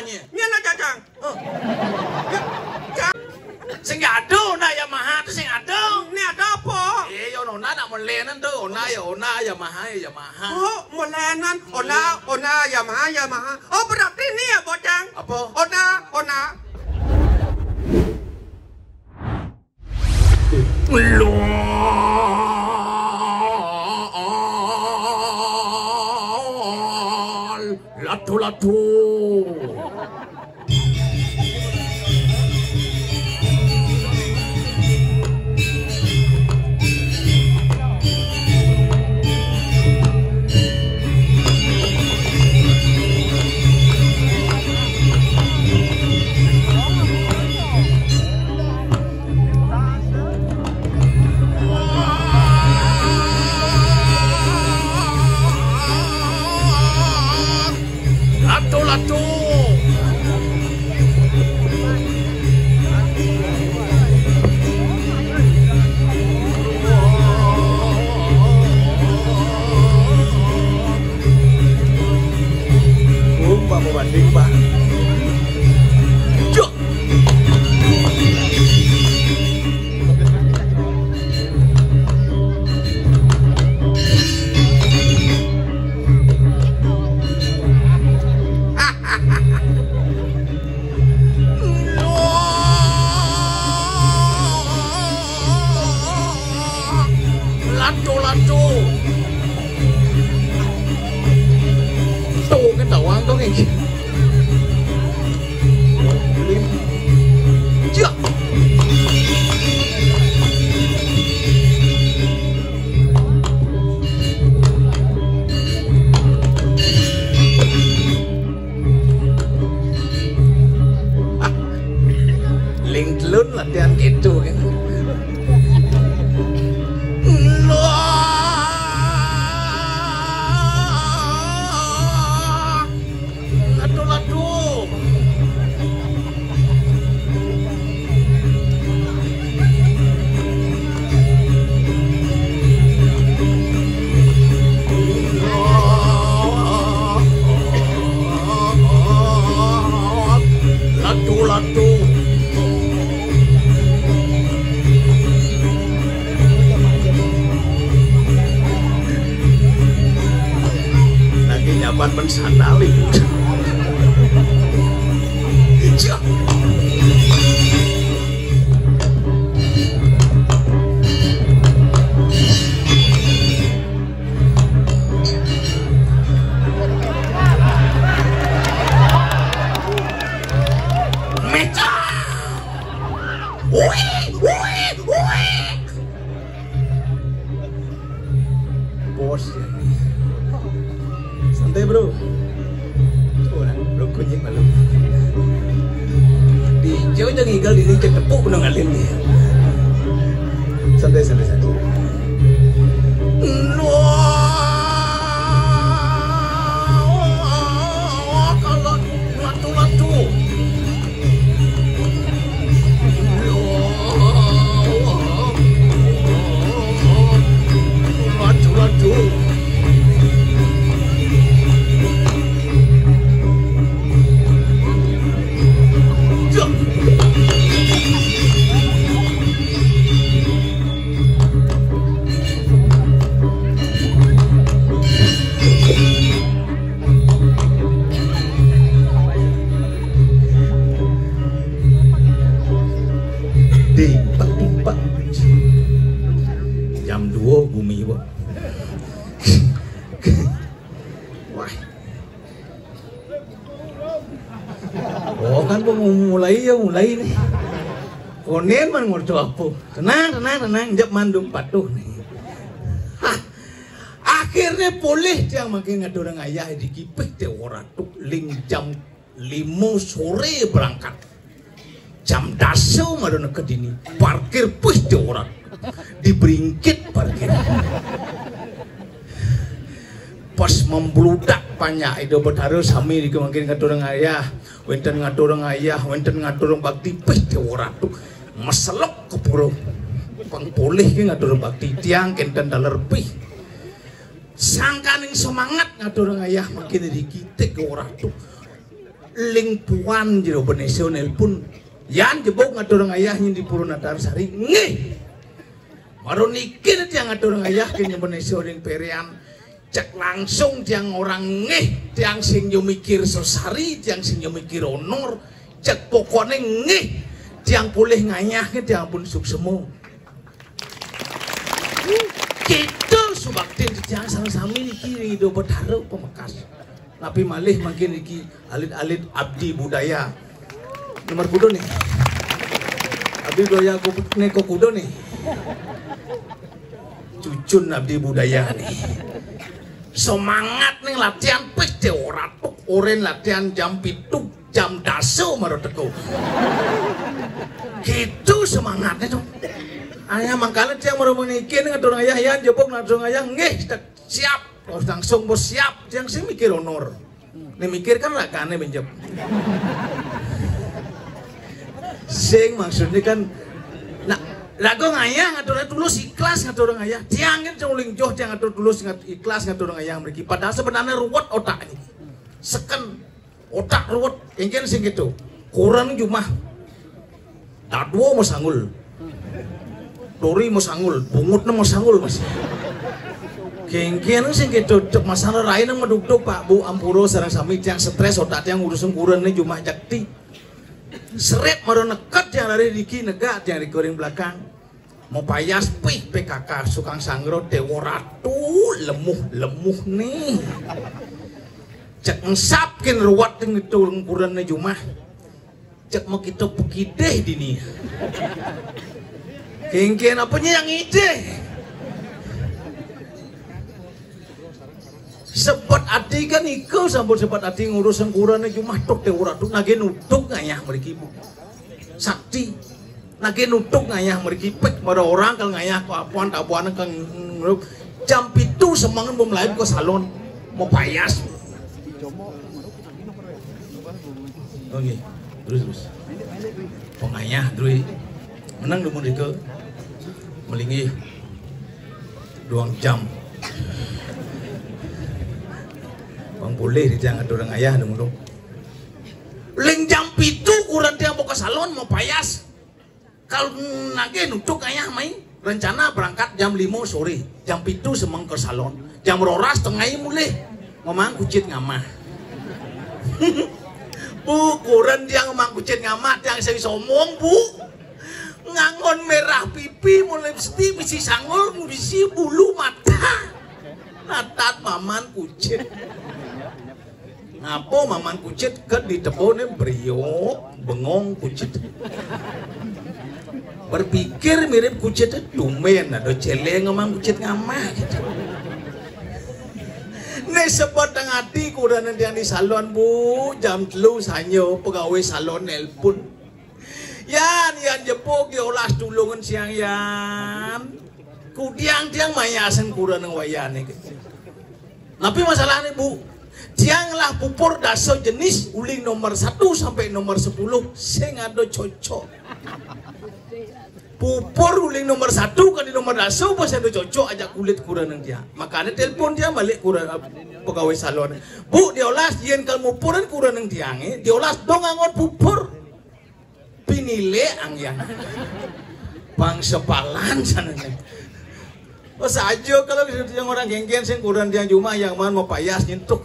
nya. Nya na Jajang. Sing ado na Yamaha tu sing ado. Ni ada apa? Yo no na mon lenan tu ona Yamaha. Oh, molenan. Ona Yamaha. Oh, berarti ni ya, Bojang. Apa? Ona. Latu. Lingklun latihan gitu kan. Ladu. Lagi nyaman mensandali. Bos ya. Santai bro. Bro kunyit malu. Di jauh jangan igal di cek tepuk benar ngalin dia. Santai. Kalau latu. Latu. Timpak. Jam 2 bumi Pak. Wah. Oh kan mulai nih. Konen man ngurco apa? Tenang, jap mandung patuh nih. Hah. Akhirnya boleh dia makin ngadorang ayah di kipih teh orang tuh ling jam 5 sore berangkat. Jam dasu madona kedini parkir puih teh orang diberingkit parkir. Pas membludak banyak itu bertaruh sami di kemungkinan ngadorang ayah, wenten ngadorang bakti puih teh orang tuh maselok ke puro. Pang boleh ki ngadorang bakti tiang kenten dalar pih. Sangkaning semangat ngadorang ayah makin di kita ke orang tuh. ling puan jero benesio nelpon yan jebok ngatur ayahnya di Purwonatar Sari ngeh baru nikir tiang ngatur ayah kenya benesio ring perian cek langsung tiang orang ngeh tiang sing yo mikir sosari tiang sing yo mikir honor cek pokoknya ngeh tiang pulih ngayahnya tiang pun suksemu kita subaktin tiang sang-sami niki do betaro pemekas tapi malih makin niki alit-alit abdi budaya nomor kudo nih abdi budaya neko kudo nih cucun abdi budaya nih semangat nih latihan pik teoratuk oren latihan jam 7 jam daso maru teko gitu semangatnya tuh ayah mangkala tiang maru menikin ngatur ayah ya jebok ngatur ayah ngeh siap langsung bos siap tiang sih mikir honor nih mikir kan lakane benjep sing maksudnya kan nah lagu ngayah ngatur tulus ikhlas ngatur ngayah tiang kan culing joh tiang ngatur tulus ikhlas ngatur ngayah mereka padahal sebenarnya ruwet otak ini seken otak ruwet yang sing gitu kurang cuma dadwo mau sanggul dori mau sanggul bungutnya mau sanggul mas kengkian sing gitu cek masalah lain yang meduk Pak Bu ampuro sareng sami tiang stres otak tiang urusan kurangnya cuma jakti seret maru nekat yang dari diki negak yang di goreng belakang mau payas pih PKK sukang sangro dewa ratu lemuh nih cek ngsapkin ruwat yang itu ukurannya cuma cek mau kita pekideh dini kengkian apanya yang ide sepat ati kan ikau sambut sepat ati ngurus sengkurannya cuma tok dewa ratu nage nutuk ngayah mereka ibu sakti nage nutuk ngayah mereka pek pada orang kalau ngayah ke apuan kan jam itu semangat mau melayu ke salon mau payas oke terus pengayah terus menang dulu mereka melingi 2 jam bang boleh di jangan orang ayah dong leng jam itu kurang tiang mau ke salon mau payas kalau nage nutuk ayah main rencana berangkat jam 5 sore jam itu semang ke salon jam 2 setengah mulai ngomong kucit ngamah bu kurang tiang ngomong kucit ngamah tiang saya somong bu ngangon merah pipi mulai mesti bisi sanggul bisi bulu mata natat maman kucit ngapo maman kucit ke di tebone beriok bengong kucit berpikir mirip kucit tumen ada celeng ngomong kucit ngamah gitu nih sebut hati kurang yang di salon bu jam 3 sanyo pegawai salon nelpon yan jepuk diolah tulungan siang yan kudiang tiang mayasan kurang wayane tapi masalahnya bu tianglah pupur daso jenis uling nomor 1 sampai nomor 10 sing ada cocok pupur uling nomor 1 kan di nomor daso pas ada cocok aja kulit kurang dia makanya telepon dia balik kurang pegawai salon bu diolas yen kalau pupuran kurang tiangnya diolas dong angon pupur pinile angyan bang sepalan sananya oh saja kalau yang orang genggen sing kurang dia cuma yang mau payas nyentuk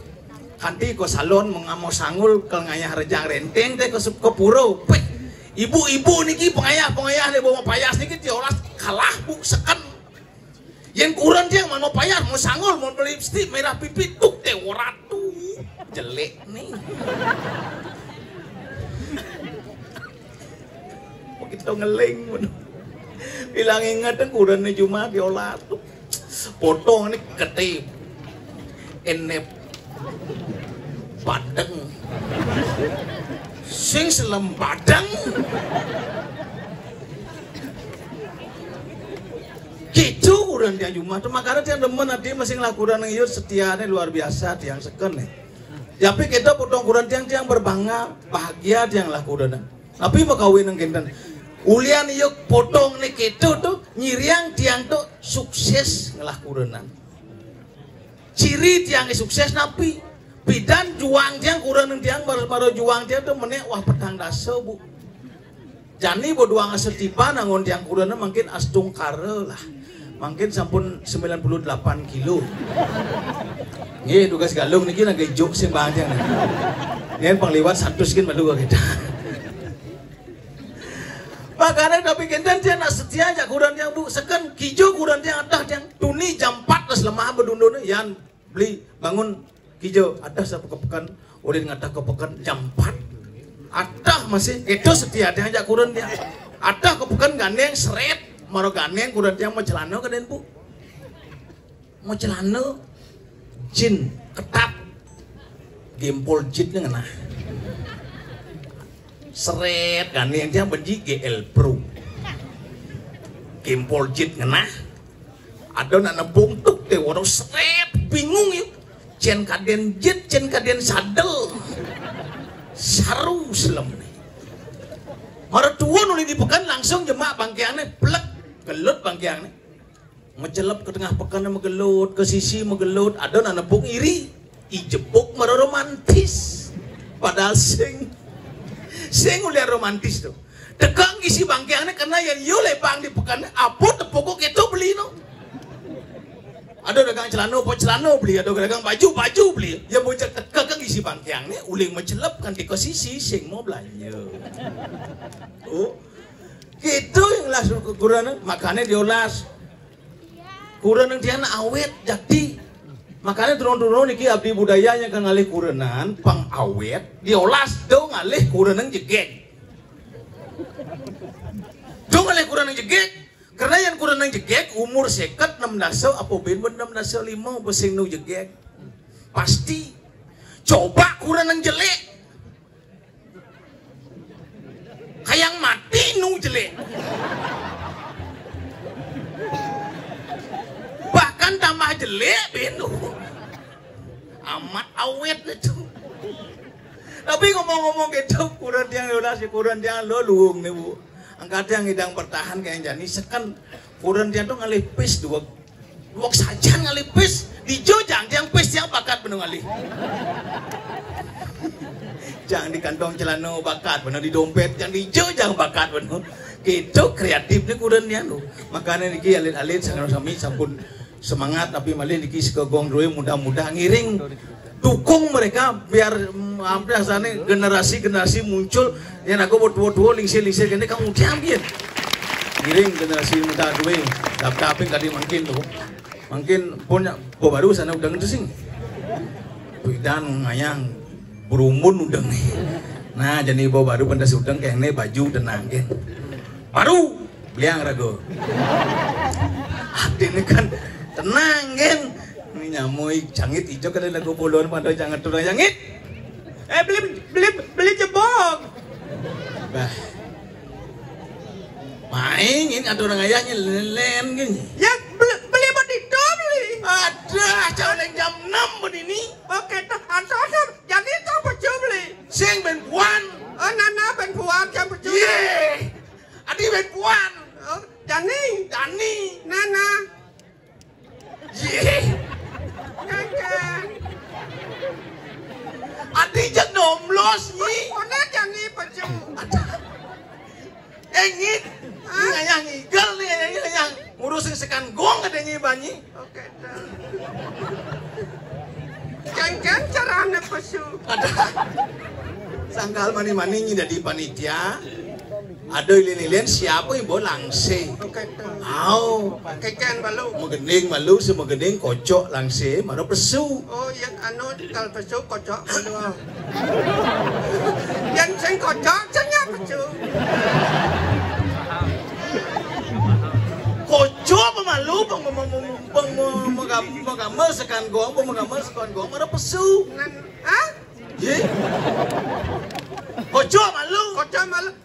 kanti ke salon mengamau sanggul ke ngayah rejang renteng teh ke puro peh ibu-ibu niki pengayah deh bawa payas niki diolah kalah bu seken yang kurang dia mau payas mau sanggul mau beli lipstick merah pipi tuk teh waratu jelek nih kita ngeleng bilang ingat kurang nih cuma diolah tuh potong nih ketip enep badeng sing selem badeng gitu kurang dia cuma makanya dia demen dia masih ngelakukan yang setianya luar biasa tiang seken nih tapi kita potong kurang tiang berbangga bahagia tiang lakukan tapi bakawin yang kinten ulian yuk potong nih gitu tuh nyiriang tiang tuh sukses ngelakukan ciri tiang sukses napi Pidan juang tiang kurang tiang baru juang tiang tuh menek wah petang dasa bu. Jani bodoang asetipan angon tiang kurangnya makin astung kare lah. Makin sampun 98 kilo. Nggih tugas galung niki nage juk sing bangjang. Yen pangliwat 100 kin malu kita. Makanya tapi kendan dia nak setia aja kurang yang bu seken kijo kurang yang atas yang tuni jam 4 terus lemah berdundun yan beli bangun kijo atas apa kepekan udah ngatak kepekan jam 4 atas masih itu setia dia aja kurang dia atas kepekan gandeng seret maro gandeng kurang yang mau celana ke den bu mau celana jin ketat gempol jinnya ngena seret gandeng dia benci GL Pro gempol jin ngena ada nak nebung tuk teh warung seret bingung yuk cen kaden jin cen kaden sadel saru selem nih mara tua nuli dipekan langsung jemaah bangkeannya plek gelut bangkeannya mencelep ke tengah pekan megelut ke sisi megelut ada nak nebung iri ijebuk mara romantis padahal sing ulian romantis tuh tegang isi bangkeannya karena yang yule bang di pekan apa tepokok itu beli no ada dagang celana po celana beli ada dagang baju beli ya mau tegang isi bangkeannya uling mencelep kan di posisi sing mau belanja oh gitu yang langsung ke kurang makanya diolas kurang yang dia awet jadi makanya turun-turun niki abdi budayanya kan ngalih kurenan pang awet diolas dong ngalih kurenan jegek dong ngalih kurenan jegek karena yang kurenan jegek umur seket 6 dasa apa ben 6 dasa 5 besing nu jegek pasti coba kurenan jelek hayang mati nu jelek bahkan tambah jelek benu amat awet itu tapi ngomong-ngomong gitu kurang yang lo luung nih bu angkat yang hidang bertahan kayak jani sekan kurang dia tuh ngalih pis dua saja ngalih pis di jojang yang pis yang bakat bener ngalih jangan di kantong celana bakat bener di dompet jangan di jojang bakat bener gitu kreatifnya kurang dia lo makanya niki alit-alit sami sampun semangat tapi malah niki sekegong doi mudah-mudah ngiring dukung mereka biar hampir sana generasi muncul yang aku buat lingsi gini kamu diambil ngiring generasi muda doi tapi tadi mungkin punya baru sana udah ngesing dan ngayang berumun udah nih nah jadi baru pendas udang kayak ini baju tenang kan baru beliang ragu hati ini kan tenang kan ini nyamui cangit hijau kan lagu puluhan pada jangan turun cangit beli jebok bah main ini ada orang ayahnya lelen gini ya beli itu beli ada jauh jam 6 begini oke asal jadi itu baju beli sing ben puan nana ben puan jam baju ye adi ben puan Dani nana ye adi jak nomlos ni mana Dani baju engit yang igal nih yang ngurusin sekan gong adanya banyi oke kan caranya pesu ada sangkal mani-mani ini dari panitia ada lilin siapa ibu langse au keken malu megending malu semua gending kocok langse mana pesu oh yang anu kalau pesu kocok malu yang sing kocok cenyak pesu kocok pemalu pengamal sekan gong mana pesu ah ye kocok malu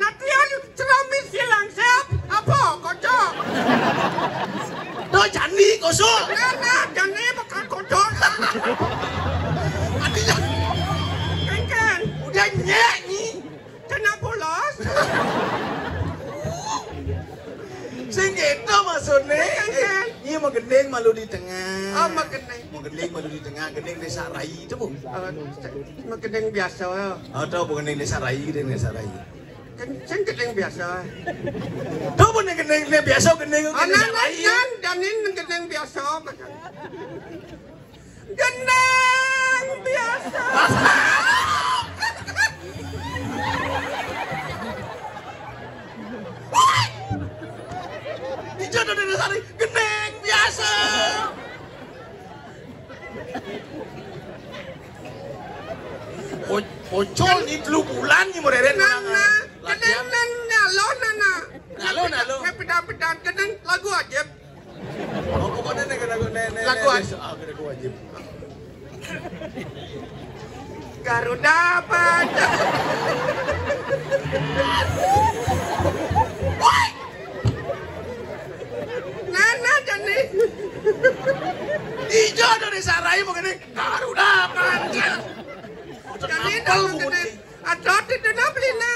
nanti ada ceramit silang siap apa kocok tuh jani kosol nah jani bakal kocok artinya kan udah nyanyi kena bolos sing itu maksudnya ini mau gendeng malu di tengah. Oh, magening. Magening malu di tengah, gening desa Rai itu bu. Magening biasa ya. Atau gening desa Rai, gening desa Rai. Kenceng gening biasa. Tahu pun gening biasa gening desa Rai. Dan ini gening biasa. Gening biasa. Dijodoh dari Sari, geneng biasa. Pocol di telu bulan ni mereren Nana, geneng nalo nana. Nalo. Pedan geneng lagu ajib. Oh, pokoknya Lagu wajib. Garuda pada. Nana jadi. Dijodoh dari Sarai mungkin Garuda Panca. Jadi dah kena ada di dalam belina.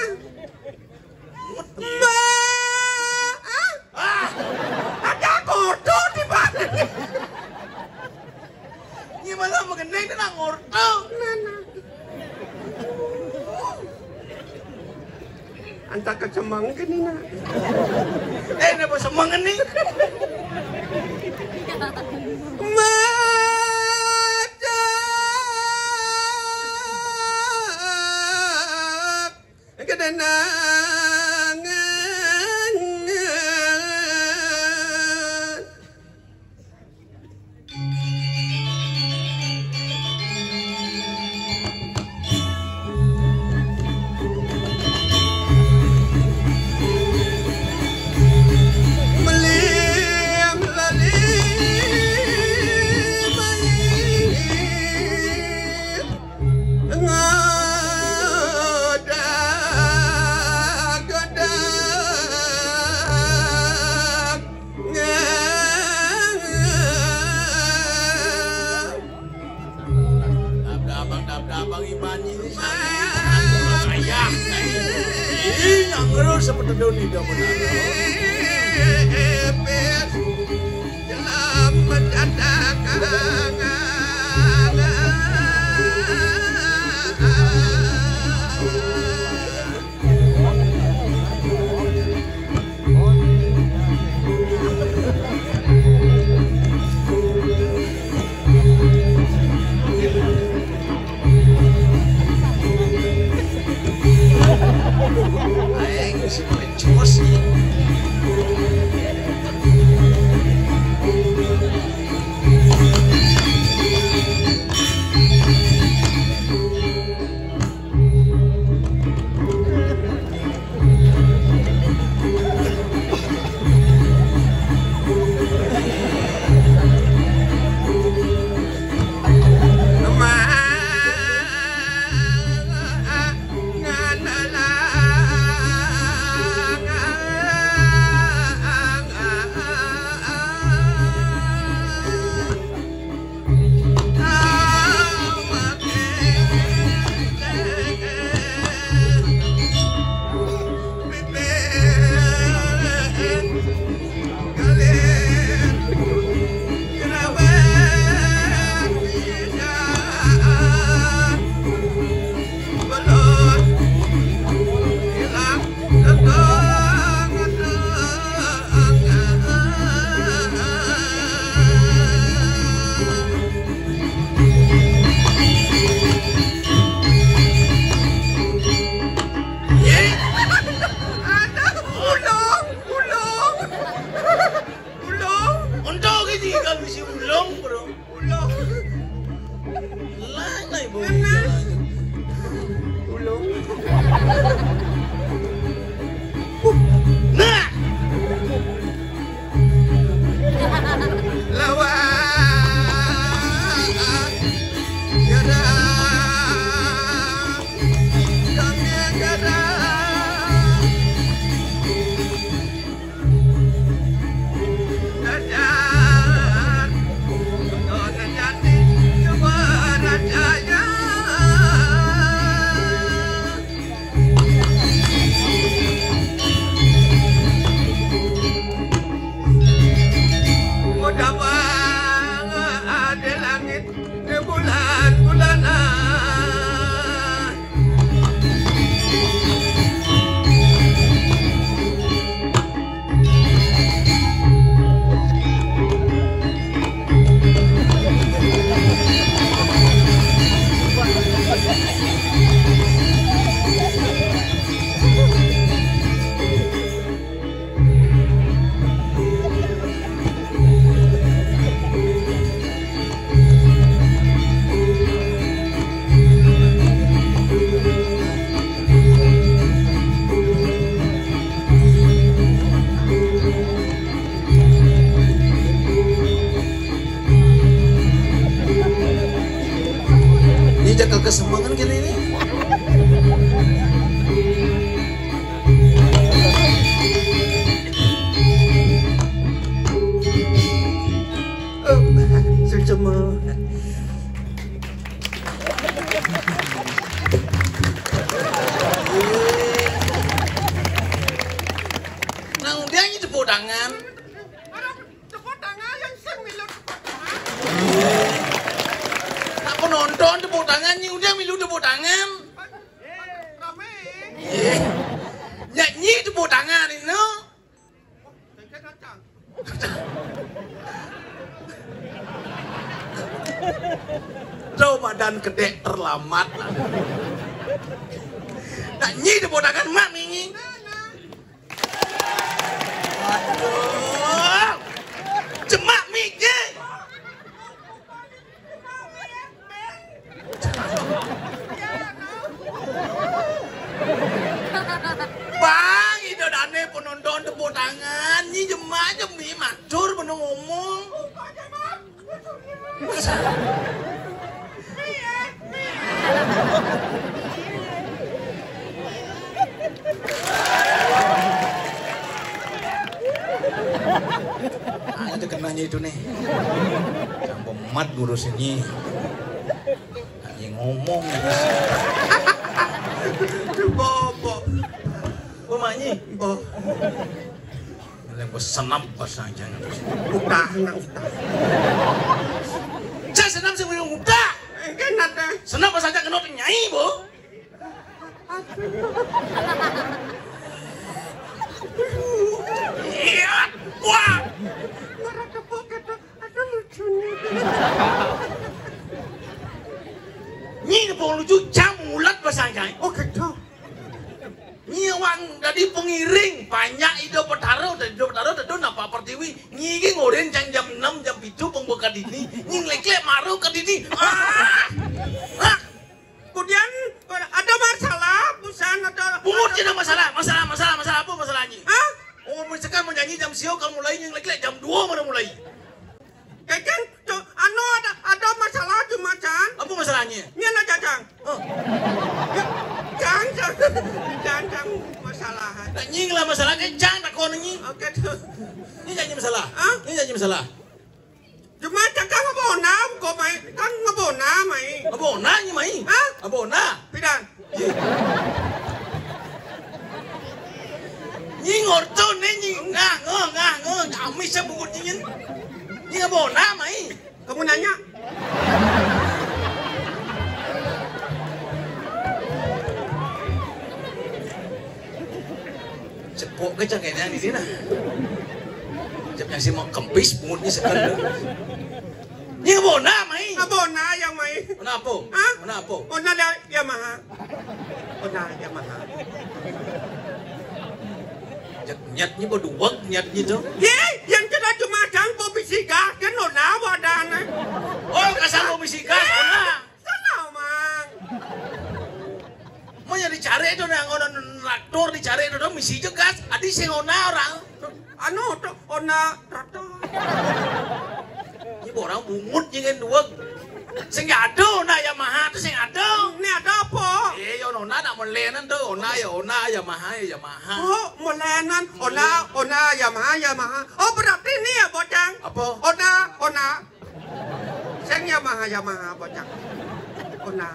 Ada kotor di bawah. Gimana mengenai dengan ngorto? Nana. Anta kecemang ke Nina. Napa semangat nih? Seperti Doni dah benar. Selamat datang. jaga kesemangan gini ini. Cuma Nang dia ini tepuk tangan. tepuk tangan yang sing milu tepuk tangan. Tak penonton tepuk tangan, nyi udah milu tepuk tangan. Rame. Nyanyi tepuk tangan ini. Saya datang. Ramadan kedek terlambat. Nyanyi tepuk tangan mak ini. Aduh, cemak mikir. Bang, itu dane penonton tepuk tangan. Nyi jemak jemi macur penuh ngomong. Ada kenanya itu nih. Sampai mat ngurus ini. Nyi ngomong. Bobo. Maknya, Bo. yang senam pasang jangan. Udah, udah. Saya senam sebelum udah. Kan ada. Senam pasang jangan kenapa nyai, Bu? Iya, wah. Marah tepuk itu. Aduh lucunya. Nyi tepung lucu jam ulat pasang jangan. Oh gitu. Nyi wang dari pengiring banyak itu petaro dan itu petaro dan itu napa pertiwi nyi ini ngoren jam 6 jam 7 pembuka dini nyi ngelek maru ke dini Kemudian ada masalah, busan ada. pungut tidak masalah apa masalahnya? Hah? Oh misalkan mau nyanyi jam siau kamu mulai nyi ngelek jam 2 mana mulai? Kan anu ada masalah cuma can. Apa masalahnya? Ini ada jajang. Oh, Jajang masalah. tak nyi lah masalah kencang tak kau nyi. Oke tuh. Nyi nyanyi masalah? Hah? Nyi nyanyi masalah? Cuma jajang ngebona, kok mai kan ngebona mai. Abona nyi mai? Hah? Abona? Pidan. Nyi ngorto nih nyi ngah kami sebut nyi. Nyi abona mai? Kamu nanya? Cepok ke cakenya di sini. Cepnya si mau kempis pungutnya sekali. Ini abona mai. Ngebona yang mai. Kenapa? Hah? Kenapa? Ona Yamaha. Ona Yamaha. Nyatnya berdua nyatnya tuh. Ye, yang kita cuma jang pobisi gas kan ona wadana. Oh kasar mau misi gas ona. Sana mang. Mau nyari cari itu yang orang traktor dicari itu dong misi juga gas. Adi sing ona orang. Anu tuh ona rata. Ini orang bungut jangan dua. Sing ada ona Yamaha tuh sing ada. Ini ada apa? Yo ona nak melenan tuh ona Yamaha. Oh, melenan. Ona Yamaha. Oh, berarti ini ya bocang. Apa? Ona. Sing Yamaha bocang. Ona.